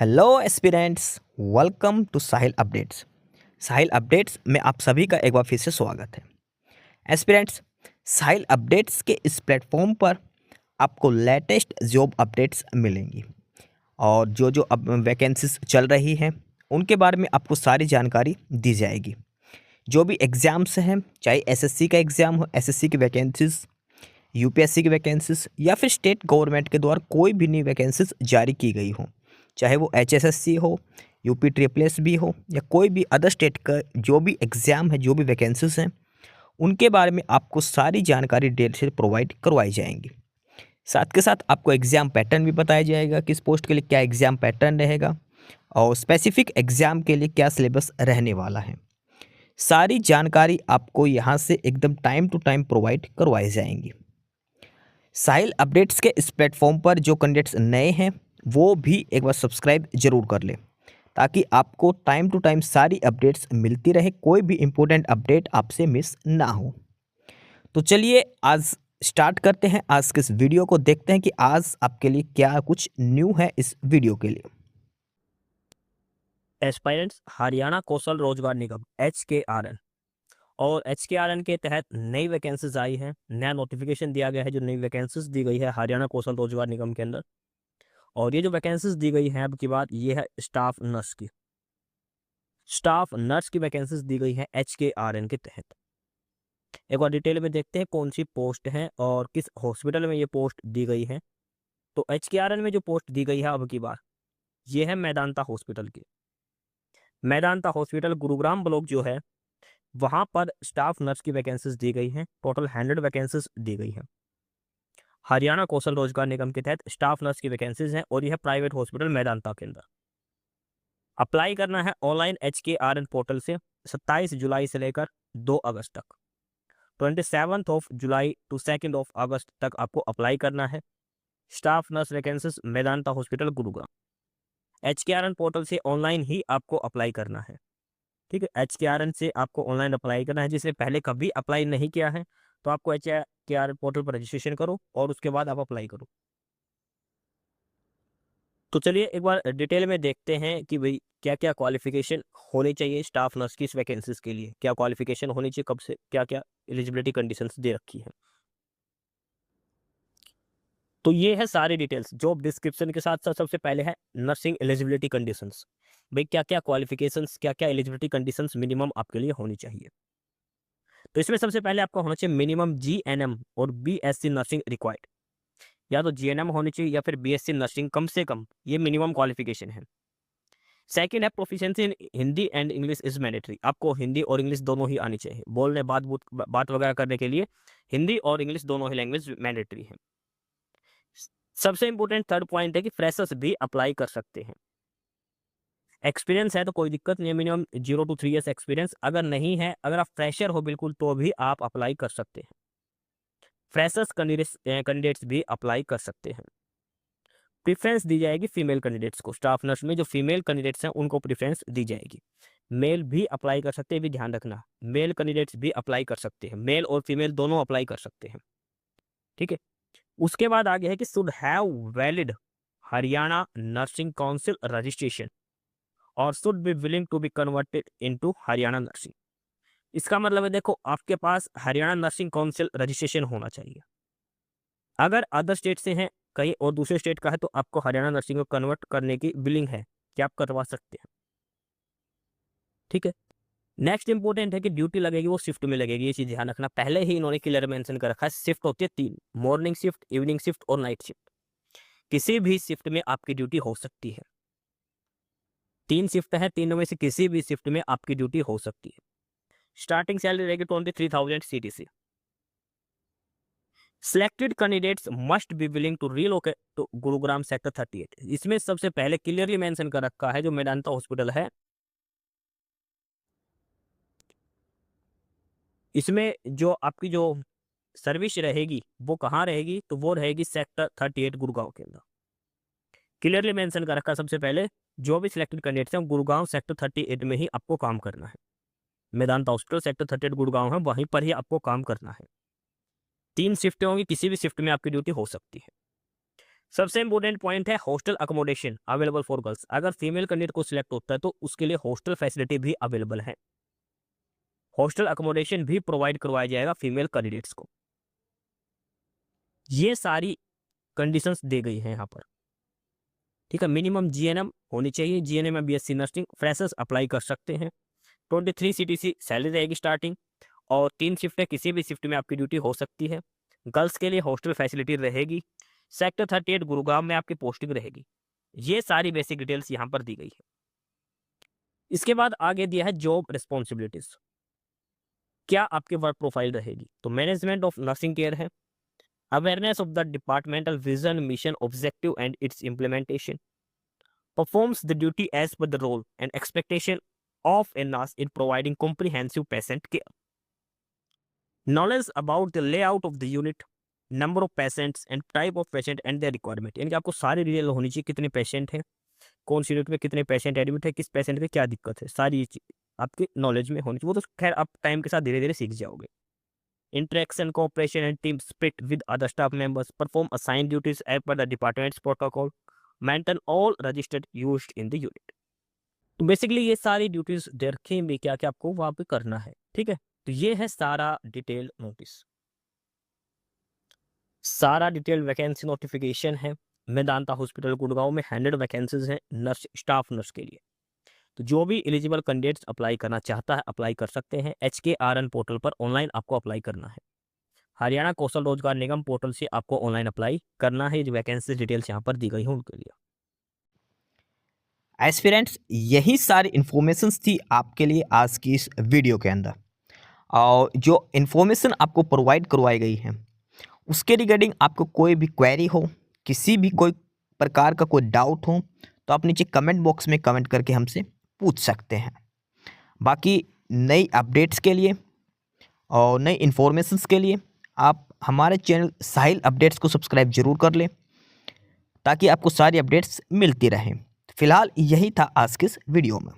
Hello aspirants, welcome to Sahil updates. Sahil updates में आप सभी का एक बार फिर से स्वागत है। एस्पिरेंट्स, साहिल अपडेट्स के इस प्लेटफॉर्म पर आपको लेटेस्ट जॉब अपडेट्स मिलेंगी और जो जो अब वैकेंसीज चल रही हैं उनके बारे में आपको सारी जानकारी दी जाएगी। जो भी एग्ज़ाम्स हैं, चाहे एसएससी का एग्ज़ाम हो, एसएससी की वैकेंसीज, यूपीएससी की वैकेंसीज या फिर स्टेट गवर्नमेंट के द्वारा कोई भी नई वैकेंसीज जारी की गई हो, चाहे वो एचएसएससी हो, यूपी ट्रिपल एस भी हो या कोई भी अदर स्टेट का जो भी एग्ज़ाम है, जो भी वैकेंसीज हैं, उनके बारे में आपको सारी जानकारी डिटेल से प्रोवाइड करवाई जाएंगी। साथ के साथ आपको एग्ज़ाम पैटर्न भी बताया जाएगा, किस पोस्ट के लिए क्या एग्ज़ाम पैटर्न रहेगा और स्पेसिफिक एग्ज़ाम के लिए क्या सिलेबस रहने वाला है। सारी जानकारी आपको यहाँ से एकदम टाइम टू टाइम प्रोवाइड करवाई जाएंगी। साहिल अपडेट्स के इस प्लेटफॉर्म पर जो कैंडिडेट्स नए हैं वो भी एक बार सब्सक्राइब जरूर कर लें, ताकि आपको टाइम टू टाइम सारी अपडेट्स मिलती रहे, कोई भी इम्पोर्टेंट अपडेट आपसे मिस ना हो। तो चलिए आज स्टार्ट करते हैं आज के इस वीडियो को, देखते हैं कि आज आपके लिए क्या कुछ न्यू है इस वीडियो के लिए। एस्पायरेंट्स हरियाणा कौशल रोजगार निगम HKRN और HKRN के तहत नई वैकेंसीज आई है। नया नोटिफिकेशन दिया गया है, जो नई वैकेंसीज दी गई है हरियाणा कौशल रोजगार निगम के अंदर। और ये जो वैकेंसीज दी गई है अब की बात ये है स्टाफ नर्स की वैकेंसीज दी गई है HKRN के तहत। एक बार डिटेल में देखते हैं कौन सी पोस्ट है और किस हॉस्पिटल में ये पोस्ट दी गई है। तो HKRN में जो पोस्ट दी गई है अब की बार ये है मैदांता हॉस्पिटल की। मैदांता हॉस्पिटल गुरुग्राम ब्लॉक जो है वहां पर स्टाफ नर्स की वैकेंसीज दी गई हैं। टोटल 100 वैकेंसीज दी गई हैं। हरियाणा कौशल रोजगार निगम के तहत स्टाफ नर्स की वैकेंसीज हैं और यह प्राइवेट हॉस्पिटल मैदांता के अंदर। अप्लाई करना है ऑनलाइन HKRN पोर्टल से 27 जुलाई से लेकर 2 अगस्त तक। 27 जुलाई टू 2 अगस्त तक आपको अप्लाई करना है। Staff nurse vacancies Medanta hospital Gurugram. HKRN portal से ऑनलाइन ही आपको अप्लाई करना है। ठीक है, HKRN से आपको ऑनलाइन अप्लाई करना है। जिसने पहले कभी अप्लाई नहीं किया है तो आपको HKRN पोर्टल पर रजिस्ट्रेशन करो और उसके बाद आप अप्लाई करो। तो चलिए एक बार डिटेल में देखते हैं कि भाई क्या क्या क्वालिफिकेशन होनी चाहिए स्टाफ नर्स की इस वैकेंसीज के लिए, क्या क्वालिफिकेशन होनी चाहिए, कब से क्या क्या एलिजिबिलिटी कंडीशंस दे रखी है। तो ये है सारी डिटेल्स जॉब डिस्क्रिप्शन के साथ साथ। सबसे पहले है नर्सिंग एलिजिबिलिटी कंडीशंस। भाई क्या क्या क्वालिफिकेशंस, क्या क्या एलिजिबिलिटी कंडीशंस मिनिमम आपके लिए होनी चाहिए। तो इसमें सबसे पहले आपका होना चाहिए मिनिमम GNM और BSc नर्सिंग रिक्वायर्ड। या तो GNM होनी चाहिए या फिर BSc नर्सिंग कम से कम, ये मिनिमम क्वालिफिकेशन है। सेकंड है proficiency in Hindi and English is mandatory. आपको हिंदी और इंग्लिश दोनों ही आनी चाहिए। बोलने बात वगैरह करने के लिए हिंदी और इंग्लिश दोनों ही लैंग्वेज मैंडेटरी है। सबसे इंपॉर्टेंट थर्ड पॉइंट है कि फ्रेशर्स भी अप्लाई कर सकते हैं। एक्सपीरियंस है तो कोई दिक्कत नहीं है, मिनिमम 0 to 3 ईयर्स एक्सपीरियंस। अगर नहीं है, अगर आप फ्रेशर हो बिल्कुल, तो भी आप अप्लाई कर सकते हैं। फ्रेशर्स कैंडिडेट्स भी अप्लाई कर सकते हैं। प्रेफरेंस दी जाएगी फीमेल कैंडिडेट्स को। स्टाफ नर्स में जो फीमेल कैंडिडेट्स हैं उनको प्रेफरेंस दी जाएगी। मेल भी अप्लाई कर सकते हैं, भी ध्यान रखना, मेल कैंडिडेट्स भी अप्लाई कर सकते हैं। मेल और फीमेल दोनों अप्लाई कर सकते हैं। ठीक है, उसके बाद आगे है कि should have valid Haryana nursing council registration और should be willing to be converted into Haryana nursing. इसका मतलब है, देखो, आपके पास हरियाणा नर्सिंग काउंसिल रजिस्ट्रेशन होना चाहिए। अगर अदर स्टेट से हैं कहीं और दूसरे स्टेट का है तो आपको हरियाणा नर्सिंग को कन्वर्ट करने की बिलिंग है कि आप करवा सकते हैं। ठीक है, नेक्स्ट इंपॉर्टेंट है कि ड्यूटी लगेगी वो शिफ्ट में लगेगी। ये चीज ध्यान रखना, पहले ही इन्होंने क्लियर मेंशन कर रखा है। शिफ्ट होती है 3, मॉर्निंग शिफ्ट, इवनिंग शिफ्ट और नाइट शिफ्ट। किसी भी शिफ्ट में आपकी ड्यूटी हो सकती है। 3 शिफ्ट है, तीनों में से किसी भी शिफ्ट में आपकी ड्यूटी हो सकती है। स्टार्टिंग सैलरी रहेगी 23,000 CTC। Selected candidates must be willing to relocate to Gurugram sector 38। इसमें सबसे पहले क्लियरली मेंशन कर रखा है जो मेदांता हॉस्पिटल है, इसमें जो आपकी जो सर्विस रहेगी वो कहाँ रहेगी, तो वो रहेगी सेक्टर 38 गुड़गांव के अंदर। क्लियरली मेंशन कर रखा है सबसे पहले, जो भी सिलेक्टेड कैंडिडेट्स हैं गुड़गांव सेक्टर 38 में ही आपको काम करना है। मेदांता हॉस्पिटल सेक्टर 38 गुड़गांव है, वहीं पर ही आपको काम करना है। 3 शिफ्टें होंगी, किसी भी शिफ्ट में आपकी ड्यूटी हो सकती है। सबसे इंपॉर्टेंट पॉइंट है hostel accommodation available for girls. अगर फीमेल कैंडिडेट को सिलेक्ट होता है तो उसके लिए हॉस्टल फैसिलिटी भी अवेलेबल है, हॉस्टल अकोमोडेशन भी प्रोवाइड करवाया जाएगा फीमेल कैंडिडेट्स को। ये सारी कंडीशंस दी गई हैं यहाँ पर, ठीक है। मिनिमम जीएनएम होनी चाहिए, जीएनएम में बीएससी नर्सिंग फ्रेशर्स अप्लाई कर सकते हैं। 23 सीटीसी सैलरी रहेगी स्टार्टिंग, और 3 शिफ्ट है, किसी भी शिफ्ट में आपकी ड्यूटी हो सकती है। गर्ल्स के लिए हॉस्टल फैसिलिटी रहेगी। सेक्टर 38 गुरुग्राम में आपकी पोस्टिंग रहेगी। ये सारी बेसिक डिटेल्स यहाँ पर दी गई है। इसके बाद आगे दिया है जॉब रिस्पॉन्सिबिलिटीज, क्या आपकी वर्क प्रोफाइल रहेगी। तो मैनेजमेंट ऑफ नर्सिंग केयर है, awareness of the departmental vision mission objective and its implementation, performs the duty as per the role and expectation of a nurse in providing comprehensive patient care. Knowledge about the layout of the unit, number of patients and type of patient and their requirement, यानी कि आपको सारी detail होनी चाहिए, कितने patient हैं, कौन सी unit में कितने पेशेंट एडमिट है, किस पेशेंट में क्या दिक्कत है, सारी चीज आपके नॉलेज में होनी चाहिए। वो तो खैर आप टाइम के साथ धीरे धीरे सीख जाओगे। Interaction, cooperation and team spirit with other staff members, perform assign duties as per the departments protocol, maintain all registered used in the unit. तो बेसिकली ये सारी ड्यूटीज देखेंगे क्या क्या आपको वहां पे करना है, ठीक है। तो ये है सारा डिटेल नोटिस, सारा डिटेल वैकेंसी नोटिफिकेशन है। मेदांता हॉस्पिटल गुड़गांव में 100 वैकेंसीज हैं नर्स, स्टाफ नर्स के लिए। तो जो भी एलिजिबल कैंडिडेट्स अप्लाई करना चाहता है अप्लाई कर सकते हैं। HKRN पोर्टल पर ऑनलाइन आपको अप्लाई करना है। हरियाणा कौशल रोजगार निगम पोर्टल से आपको ऑनलाइन अप्लाई करना है। जो वैकेंसी डिटेल्स यहाँ पर दी गई हैं उनके लिए। एस्पिरेंट्स, यही सारी इन्फॉर्मेशंस थी आपके लिए आज की इस वीडियो के अंदर। और जो इन्फॉर्मेशन आपको प्रोवाइड करवाई गई है उसके रिगार्डिंग आपको कोई भी क्वेरी हो, किसी भी कोई प्रकार का कोई डाउट हो, तो आप नीचे कमेंट बॉक्स में कमेंट करके हमसे पूछ सकते हैं। बाकी नई अपडेट्स के लिए और नई इन्फॉर्मेशंस के लिए आप हमारे चैनल साहिल अपडेट्स को सब्सक्राइब जरूर कर लें, ताकि आपको सारी अपडेट्स मिलती रहें। फिलहाल यही था आज के इस वीडियो में।